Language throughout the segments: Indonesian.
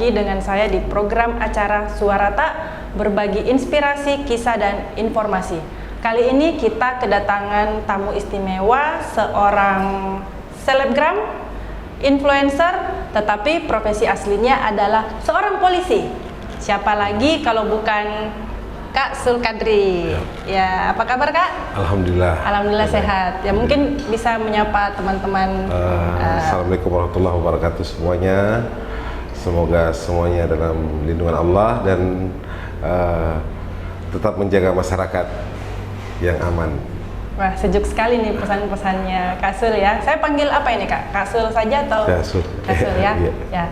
lagi dengan saya di program acara Suarata, berbagi inspirasi, kisah, dan informasi. Kali ini kita kedatangan tamu istimewa, seorang selebgram, influencer, tetapi profesi aslinya adalah seorang polisi. Siapa lagi kalau bukan Kak Sulkadri. Ya, apa kabar Kak? Alhamdulillah. Alhamdulillah sehat. Ya mungkin bisa menyapa teman-teman. Assalamualaikum warahmatullahi wabarakatuh semuanya. Semoga semuanya dalam lindungan Allah dan tetap menjaga masyarakat yang aman. Wah, sejuk sekali nih pesan-pesannya Kak Sul ya. Saya panggil apa ini Kak? Kak Sul saja atau? Kak Sul. Kak Sul ya. Ya.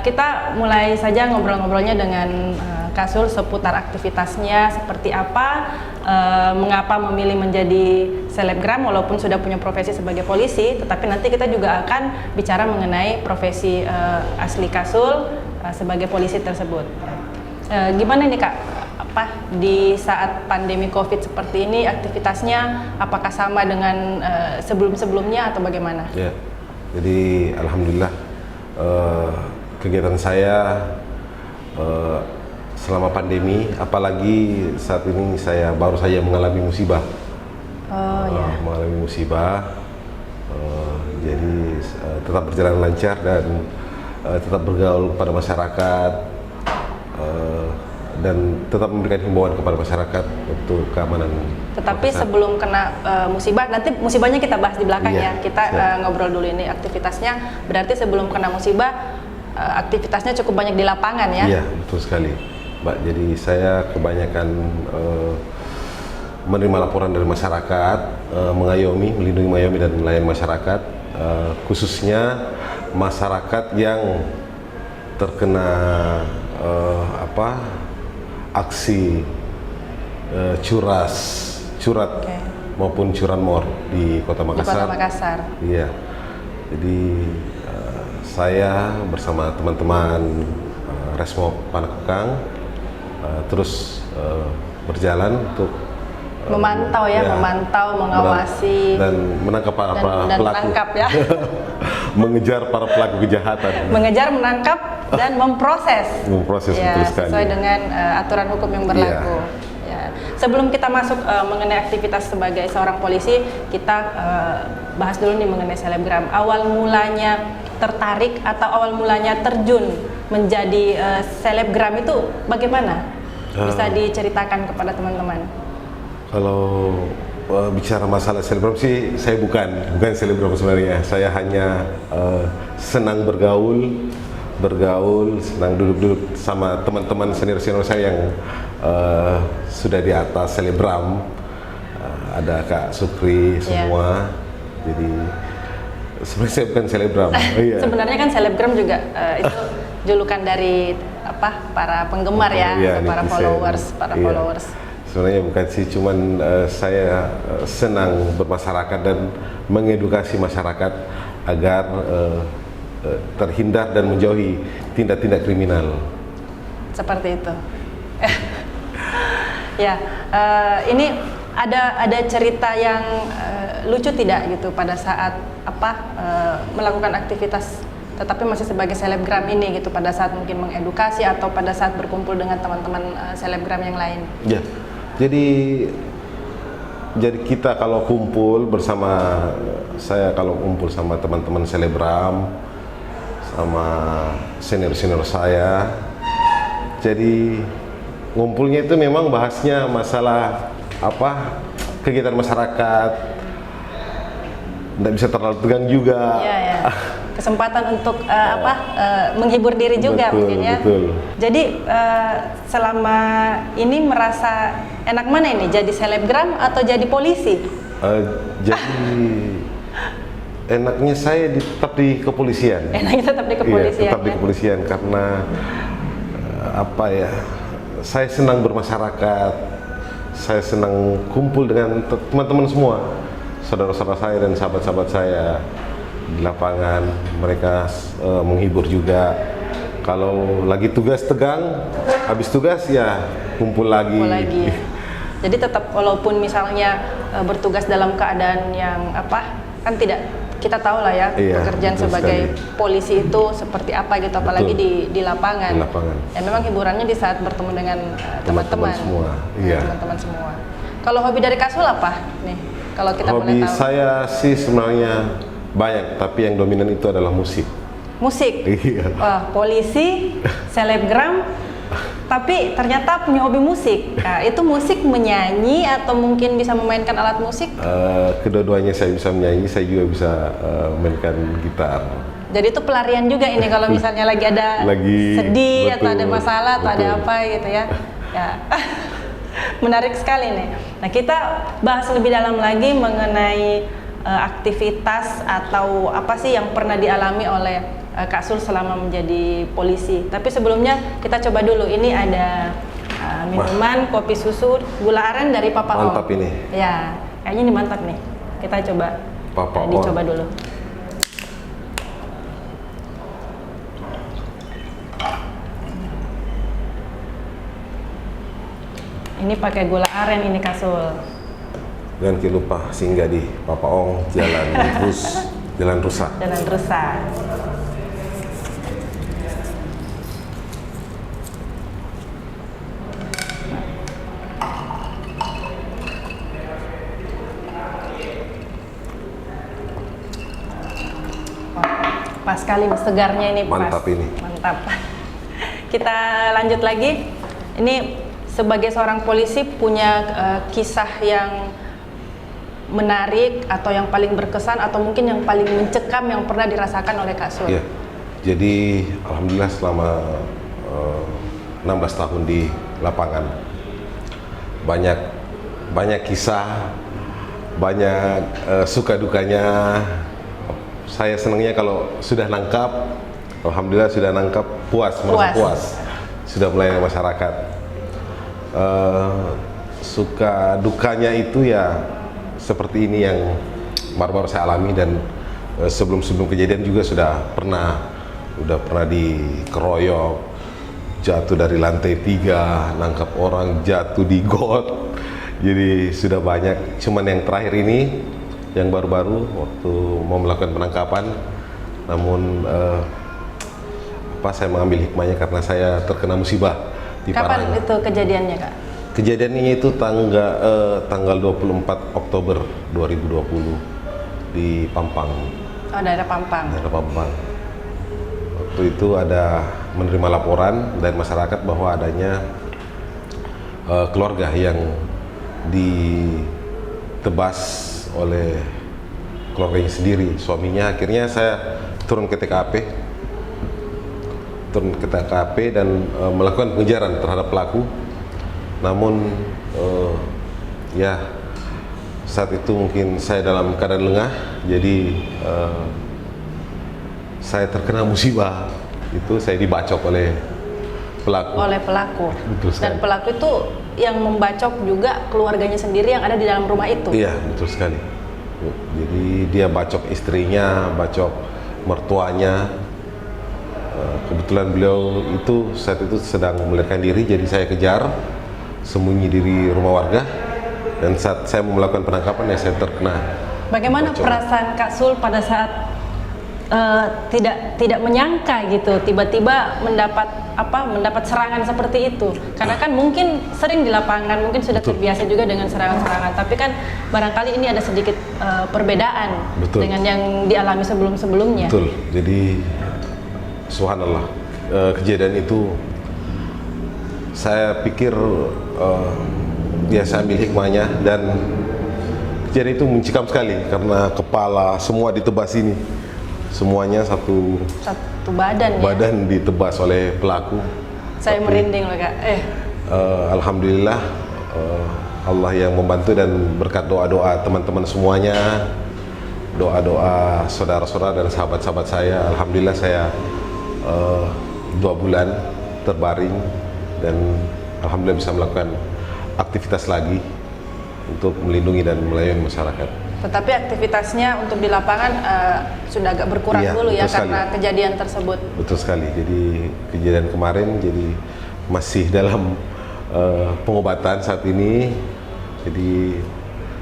Kita mulai saja ngobrol-ngobrolnya dengan Kak Sul seputar aktivitasnya seperti apa, mengapa memilih menjadi selebgram walaupun sudah punya profesi sebagai polisi, tetapi nanti kita juga akan bicara mengenai profesi asli Kak Sul sebagai polisi tersebut. Gimana nih Kak? Di saat pandemi COVID seperti ini aktivitasnya apakah sama dengan sebelum-sebelumnya atau bagaimana? Ya, jadi alhamdulillah kegiatan saya selama pandemi, apalagi saat ini saya baru saja mengalami musibah. Mengalami musibah, jadi tetap berjalan lancar dan tetap bergaul kepada masyarakat. Dan tetap memberikan himbauan kepada masyarakat untuk keamanan. Tetapi sebelum kena musibah, nanti musibahnya kita bahas di belakang ya. Kita ngobrol dulu ini aktivitasnya. Berarti sebelum kena musibah, aktivitasnya cukup banyak di lapangan ya? Iya, betul sekali, Mbak. Jadi saya kebanyakan menerima laporan dari masyarakat, mengayomi, melindungi dan melayani masyarakat, khususnya masyarakat yang terkena aksi curat maupun curanmor di Kota Makassar. Di Kota Makassar. Iya. Jadi saya bersama teman-teman Resmob Panakukang terus berjalan untuk memantau memantau, mengawasi dan menangkap para pelaku. Menangkap ya. Mengejar para pelaku kejahatan. Mengejar, menangkap dan memproses. Memproses ya, betul sekali. Sesuai dengan aturan hukum yang berlaku. Ya. Sebelum kita masuk mengenai aktivitas sebagai seorang polisi, kita bahas dulu nih mengenai selebgram. Awal mulanya tertarik atau awal mulanya terjun menjadi selebgram itu bagaimana? Bisa diceritakan kepada teman-teman. Kalau bicara masalah selebgram sih, saya bukan selebgram sebenarnya. Saya hanya senang bergaul, senang duduk-duduk sama teman-teman senior-senior saya yang sudah di atas selebgram. Ada Kak Sukri semua. Jadi sebenarnya saya bukan selebgram. Sebenarnya kan selebgram juga itu julukan dari para penggemar para followers. Sebenarnya bukan sih, cuman saya senang bermasyarakat dan mengedukasi masyarakat agar terhindar dan menjauhi tindak-tindak kriminal. Seperti itu. Ya, ini ada cerita yang lucu tidak gitu pada saat melakukan aktivitas tetapi masih sebagai selebgram ini gitu, pada saat mungkin mengedukasi atau pada saat berkumpul dengan teman-teman selebgram yang lain. Ya. Jadi kita kalau kumpul bersama saya, kalau kumpul sama teman-teman selebgram, sama senior-senior saya, jadi ngumpulnya itu memang bahasnya masalah kegiatan masyarakat, tidak bisa terlalu tegang juga. Kesempatan untuk menghibur diri juga mungkin ya. Betul. Jadi selama ini merasa enak mana ini, jadi selebgram atau jadi polisi? Jadi enaknya saya tetap di kepolisian. Enaknya tetap di kepolisian. Iya, tetap di kepolisian karena saya senang bermasyarakat, saya senang kumpul dengan teman-teman semua, saudara-saudara saya dan sahabat-sahabat saya di lapangan. Mereka menghibur juga. Kalau lagi tugas tegang, habis tugas ya kumpul lagi. Jadi tetap walaupun misalnya bertugas dalam keadaan yang kan tidak kita tahu lah ya Iya, pekerjaan betul sebagai sekali. polisi itu seperti apa gitu, apalagi di lapangan. Di lapangan. Ya memang hiburannya di saat bertemu dengan teman-teman semua. Iya. teman-teman semua. Kalau hobi dari Kak Sul apa nih? Kalau kita boleh Hobi tahu. saya sih sebenarnya banyak, tapi yang dominan itu adalah musik. Musik. Iya. Wah, polisi, selebgram, tapi ternyata punya hobi musik. Nah, itu musik menyanyi atau mungkin bisa memainkan alat musik? Kedua-duanya saya bisa menyanyi, saya juga bisa mainkan gitar. Jadi itu pelarian juga ini kalau misalnya lagi ada sedih atau ada masalah atau ada apa gitu ya. Ya. Menarik sekali nih. Nah, kita bahas lebih dalam lagi mengenai aktivitas atau apa sih yang pernah dialami oleh Kak Sul selama menjadi polisi. Tapi sebelumnya kita coba dulu, ini ada minuman kopi susu gula aren dari Papa Ong. Mantap ini. Ya, kayaknya ini mantap nih. Kita coba Papa Ong. dicoba dulu. Ini pakai gula aren ini Kak Sul. Jangan lupa singgah di Papa Ong, Jalan Rusa. Jalan Rusa. Pas sekali nih, segarnya ini pas. Mantap ini. Mantap. Kita lanjut lagi. Ini sebagai seorang polisi punya kisah yang menarik atau yang paling berkesan atau mungkin yang paling mencekam yang pernah dirasakan oleh Kak Sul? Iya. Jadi alhamdulillah selama 16 tahun di lapangan banyak kisah, banyak suka dukanya. Saya senangnya kalau sudah nangkap, alhamdulillah sudah nangkap, merasa puas, sudah melayani masyarakat. Suka dukanya itu ya seperti ini yang baru-baru saya alami, dan sebelum kejadian juga sudah pernah dikeroyok, jatuh dari lantai 3, nangkap orang, jatuh di got. Jadi sudah banyak. Cuman yang terakhir ini yang baru-baru waktu mau melakukan penangkapan, namun saya mengambil hikmahnya karena saya terkena musibah di Kapan Parang. itu kejadiannya Kak? Kejadiannya itu tanggal 24 Oktober 2020 di Pampang. Oh, daerah Pampang. Daerah Pampang. Waktu itu ada menerima laporan dari masyarakat bahwa adanya keluarga yang ditebas oleh keluarganya sendiri, suaminya. Akhirnya saya turun ke TKP dan melakukan pengejaran terhadap pelaku. Namun ya saat itu mungkin saya dalam keadaan lengah, jadi saya terkena musibah. Itu saya dibacok oleh pelaku. Betul sekali. Dan pelaku itu yang membacok juga keluarganya sendiri yang ada di dalam rumah itu. Iya, betul sekali. Jadi dia bacok istrinya, bacok mertuanya. Kebetulan beliau itu saat itu sedang melarikan diri, jadi saya kejar, sembunyi di rumah warga, dan saat saya mau melakukan penangkapan ya saya terkena. Bagaimana bacok. perasaan Kak Sul pada saat tidak menyangka gitu, tiba-tiba mendapat serangan seperti itu? Karena kan mungkin sering di lapangan, mungkin sudah terbiasa juga dengan serangan-serangan, tapi kan barangkali ini ada sedikit perbedaan dengan yang dialami sebelum-sebelumnya. Betul. Jadi subhanallah, kejadian itu saya pikir ya saya ambil hikmahnya, dan kejadian itu mencekam sekali karena kepala semua ditebas ini. Semuanya satu badan ditebas oleh pelaku. Saya merinding loh Kak. Alhamdulillah Allah yang membantu, dan berkat doa-doa teman-teman semuanya, doa-doa saudara-saudara dan sahabat-sahabat saya, alhamdulillah saya 2 bulan terbaring, dan alhamdulillah bisa melakukan aktivitas lagi untuk melindungi dan melayani masyarakat. Tetapi aktivitasnya untuk di lapangan sudah agak berkurang dulu ya karena kejadian tersebut. Betul sekali. Jadi kejadian kemarin jadi masih dalam pengobatan saat ini. Jadi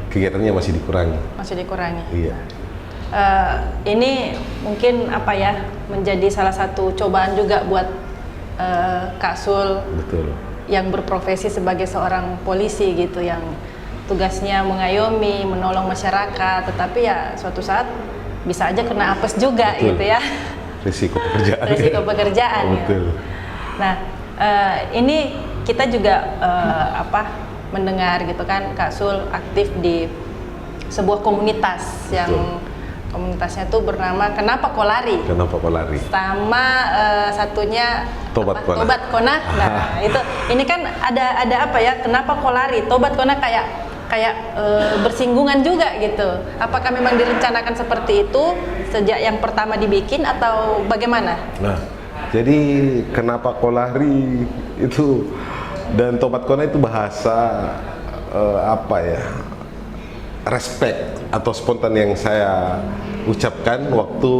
kegiatannya masih dikurangi. Masih dikurangi. Iya. ini mungkin apa ya, menjadi salah satu cobaan juga buat Kak Sul. Betul. Yang berprofesi sebagai seorang polisi gitu, yang tugasnya mengayomi, menolong masyarakat, tetapi ya suatu saat bisa aja kena apes juga. Betul. Gitu ya. Risiko pekerjaan. Risiko pekerjaan. Betul. Ya. Nah, ini kita juga mendengar gitu kan, Kak Sul aktif di sebuah komunitas. Betul. Yang komunitasnya tuh bernama Kenapa Kau Lari? Kenapa Kau Lari? Sama satunya Tobat Kona. Tobat Kona. Nah, ini kan ada apa ya? Kenapa Kau Lari? Tobat Kona kayak bersinggungan juga gitu. Apakah memang direncanakan seperti itu sejak yang pertama dibikin atau bagaimana? Nah, jadi Kenapa Kau Lari itu dan Tobat Kona itu bahasa respect atau spontan yang saya ucapkan waktu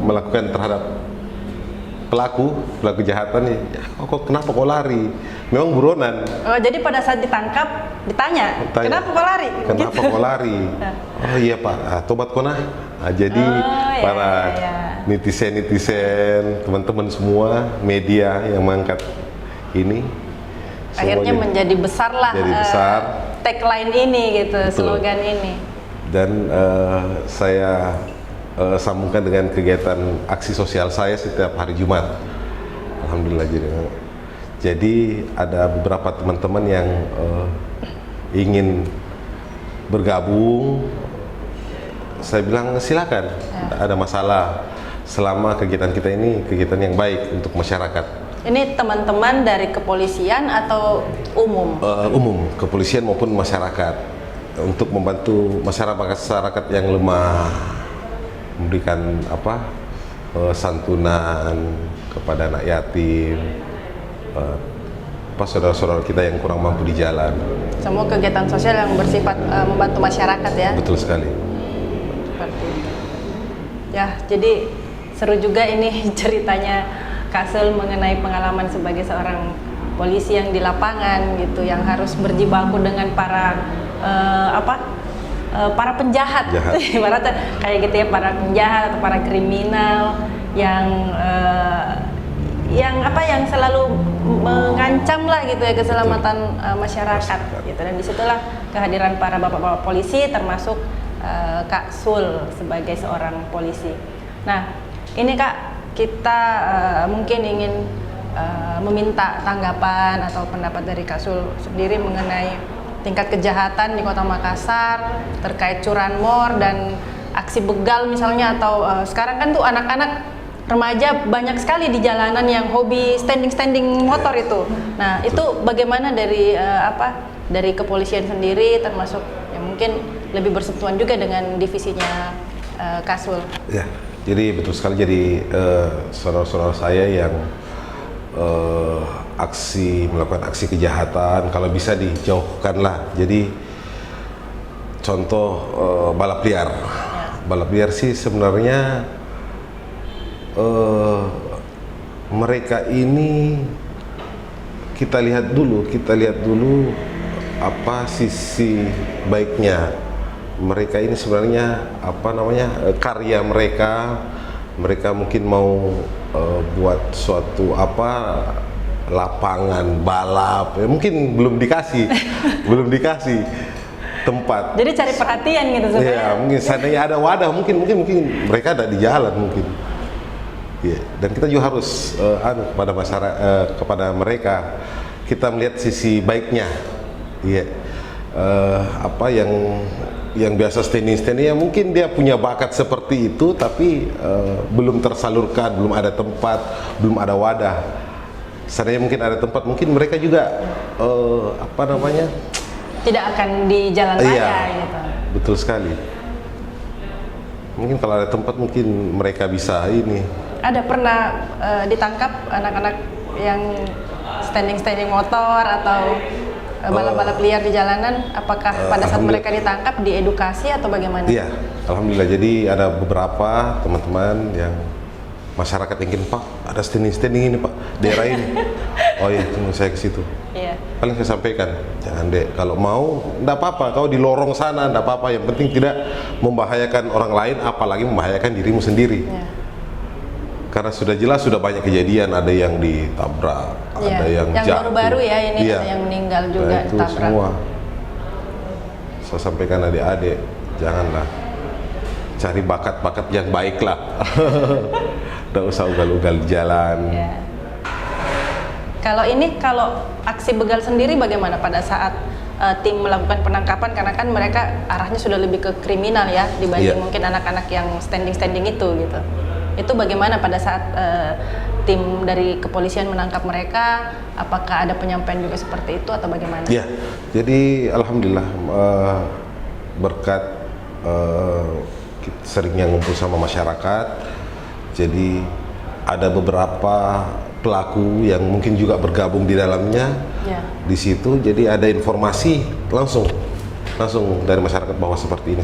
melakukan terhadap pelaku kejahatan. Kenapa kau lari? Memang buronan. Oh, jadi pada saat ditangkap ditanya, kenapa kau lari? Kenapa kau lari? Oh iya Pak, Tobat Kona. Jadi para netizen, teman-teman semua media yang mengangkat ini akhirnya menjadi besar lah. Jadi besar. Tagline ini gitu, betul. Slogan ini. Dan saya sambungkan dengan kegiatan aksi sosial saya setiap hari Jumat. Alhamdulillah. Jadi ada beberapa teman-teman yang ingin bergabung. Saya bilang silakan, tidak ada masalah selama kegiatan kita ini kegiatan yang baik untuk masyarakat. Ini teman-teman dari kepolisian atau umum? Umum, kepolisian maupun masyarakat, untuk membantu masyarakat yang lemah, memberikan santunan kepada anak yatim, saudara-saudara kita yang kurang mampu di jalan. Semua kegiatan sosial yang bersifat membantu masyarakat ya? Betul sekali. Seperti itu. Ya, jadi seru juga ini ceritanya Kak Sul mengenai pengalaman sebagai seorang polisi yang di lapangan gitu, yang harus berjibaku dengan para para penjahat, ibaratnya kayak gitu ya, para penjahat atau para kriminal yang selalu mengancam lah gitu ya keselamatan masyarakat gitu. Dan disitulah kehadiran para bapak-bapak polisi termasuk Kak Sul sebagai seorang polisi. Nah, ini Kak, kita mungkin ingin meminta tanggapan atau pendapat dari Kak Sul sendiri mengenai tingkat kejahatan di Kota Makassar terkait curanmor dan aksi begal misalnya, atau sekarang kan tuh anak-anak remaja banyak sekali di jalanan yang hobi standing motor itu. Nah, itu bagaimana dari dari kepolisian sendiri, termasuk yang mungkin lebih bersentuhan juga dengan divisinya Kak Sul? Ya. Jadi betul sekali, jadi saudara-saudara saya yang melakukan aksi kejahatan, kalau bisa dijauhkanlah. Jadi contoh balap liar. Balap liar sih sebenarnya mereka ini kita lihat dulu apa sisi baiknya. Mereka ini sebenarnya karya mereka mungkin mau buat suatu lapangan balap ya, mungkin belum dikasih tempat. Jadi cari perhatian gitu sebenarnya. Ya, mungkin seandainya ada wadah mungkin mereka ada di jalan mungkin. Ya, dan kita juga harus kepada masyarakat, kepada mereka kita melihat sisi baiknya. Ya. Yang biasa standing ya mungkin dia punya bakat seperti itu, tapi belum tersalurkan, belum ada tempat, belum ada wadah. Seandainya mungkin ada tempat, mungkin mereka juga tidak akan di jalan raya gitu. Betul sekali. Mungkin kalau ada tempat mungkin mereka bisa ini. Ada pernah ditangkap anak-anak yang standing motor atau balap-balap liar di jalanan? Apakah pada saat mereka ditangkap diedukasi atau bagaimana? Iya, alhamdulillah. Jadi ada beberapa teman-teman yang masyarakat ingin, Pak, ada standing ini Pak, daerah ini. Oh iya, tunggu saya ke situ. Iya. paling saya sampaikan, jangan dek, kalau mau enggak apa-apa, kau di lorong sana enggak apa-apa, yang penting tidak membahayakan orang lain, apalagi membahayakan dirimu sendiri. Karena sudah jelas sudah banyak kejadian, ada yang ditabrak, ada yang jatuh. Baru-baru ya ini ada yang meninggal juga nah, itu ditabrak. semua saya sampaikan adik-adik, janganlah cari bakat-bakat yang baik lah. Tidak usah ugal-ugal di jalan. Kalau aksi begal sendiri bagaimana pada saat tim melakukan penangkapan, karena kan mereka arahnya sudah lebih ke kriminal ya dibanding mungkin anak-anak yang standing itu gitu. Itu bagaimana pada saat tim dari kepolisian menangkap mereka? Apakah ada penyampaian juga seperti itu atau bagaimana? Ya, jadi alhamdulillah berkat seringnya ngumpul sama masyarakat, jadi ada beberapa pelaku yang mungkin juga bergabung di dalamnya di situ. Jadi ada informasi langsung dari masyarakat bahwa seperti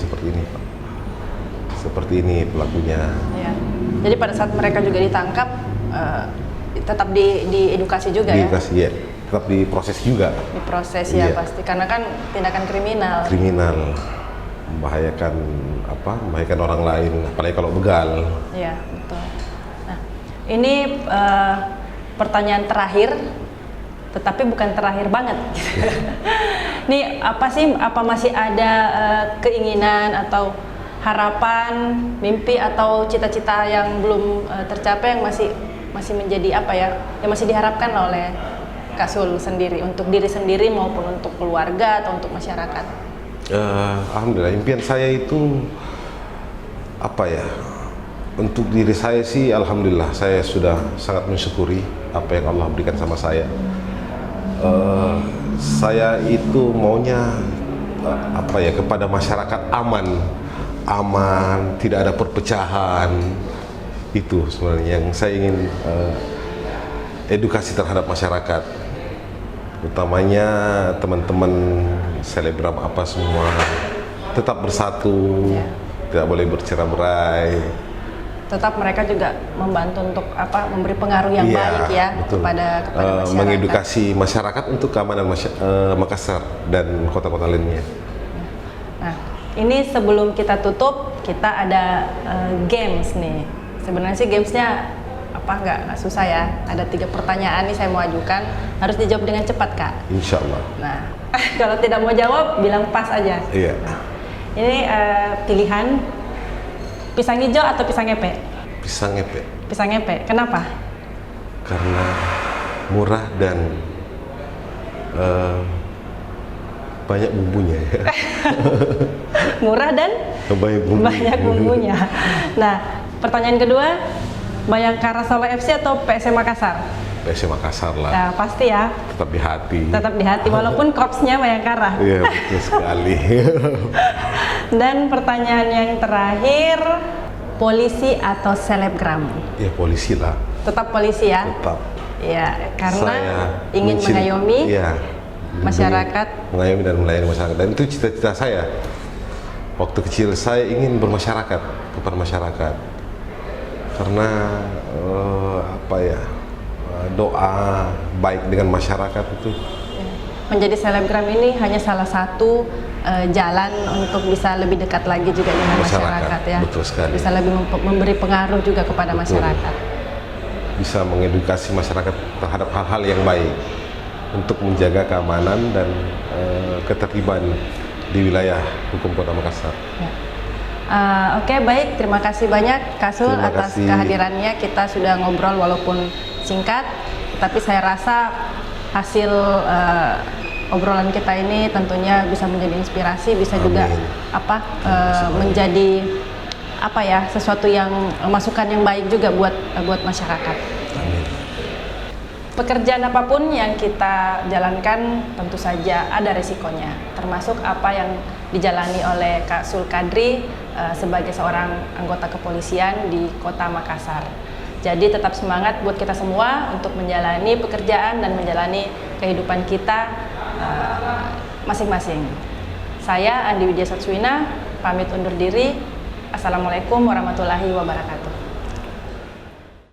ini pelakunya. Ya. Jadi pada saat mereka juga ditangkap tetap diedukasi juga diedukasi, ya? Tetap diproses juga. Diproses ya pasti, karena kan tindakan kriminal. Membahayakan orang lain, apalagi kalau begal. Iya, betul. Nah, ini pertanyaan terakhir, tetapi bukan terakhir banget. Ini apa masih ada keinginan atau harapan, mimpi atau cita-cita yang belum tercapai yang masih menjadi yang masih diharapkan oleh Kak Sul sendiri untuk diri sendiri maupun untuk keluarga atau untuk masyarakat? Alhamdulillah, impian saya itu untuk diri saya sih, alhamdulillah saya sudah sangat mensyukuri apa yang Allah berikan sama saya. Saya itu maunya kepada masyarakat aman, tidak ada perpecahan. Itu sebenarnya yang saya ingin edukasi terhadap masyarakat, utamanya teman-teman selebgram semua tetap bersatu, tidak boleh bercerai-berai. Tetap mereka juga membantu untuk memberi pengaruh yang baik kepada masyarakat. Mengedukasi masyarakat untuk keamanan Makassar dan kota-kota lainnya. Nah, ini sebelum kita tutup, kita ada games nih. Sebenarnya sih gamesnya nggak susah ya. Ada 3 pertanyaan nih saya mau ajukan, harus dijawab dengan cepat Kak. Insya Allah. Nah, kalau tidak mau jawab bilang pas aja. Iya. Ini pilihan pisang hijau atau pisang ngepek? Pisang ngepek. Pisang ngepek. Kenapa? Karena murah dan banyak bumbunya. Murah dan banyak bumbunya. Nah, pertanyaan kedua, Bayangkara Solo FC atau PSM Makassar? PSM Makassar lah. Nah, pasti ya. Tetap di hati. Tetap di hati, walaupun korpsnya Bayangkara. Iya, betul sekali. Dan pertanyaan yang terakhir, polisi atau selebgram? Ya, polisi lah. Tetap polisi ya? Tetap. Ya, karena saya ingin mengayomi masyarakat. Mengayomi dan melayani masyarakat. Dan itu cita-cita saya. Waktu kecil saya ingin bermasyarakat, kepada masyarakat. Karena doa baik dengan masyarakat itu. Menjadi selebgram ini hanya salah satu jalan untuk bisa lebih dekat lagi juga dengan masyarakat ya. Betul sekali. Bisa lebih memberi pengaruh juga kepada masyarakat. Bisa mengedukasi masyarakat terhadap hal-hal yang baik untuk menjaga keamanan dan ketertiban di wilayah hukum Kota Makassar. Ya. Oke, baik, terima kasih banyak Kak Sul atas kehadirannya. Kita sudah ngobrol walaupun singkat, tapi saya rasa hasil obrolan kita ini tentunya bisa menjadi inspirasi, bisa juga menjadi sesuatu yang masukan yang baik juga buat masyarakat. Amin. Pekerjaan apapun yang kita jalankan tentu saja ada resikonya, termasuk apa yang dijalani oleh Kak Sul Kadri sebagai seorang anggota kepolisian di Kota Makassar. Jadi tetap semangat buat kita semua untuk menjalani pekerjaan dan menjalani kehidupan kita masing-masing. Saya Andi Widya Satswina, pamit undur diri. Assalamualaikum warahmatullahi wabarakatuh.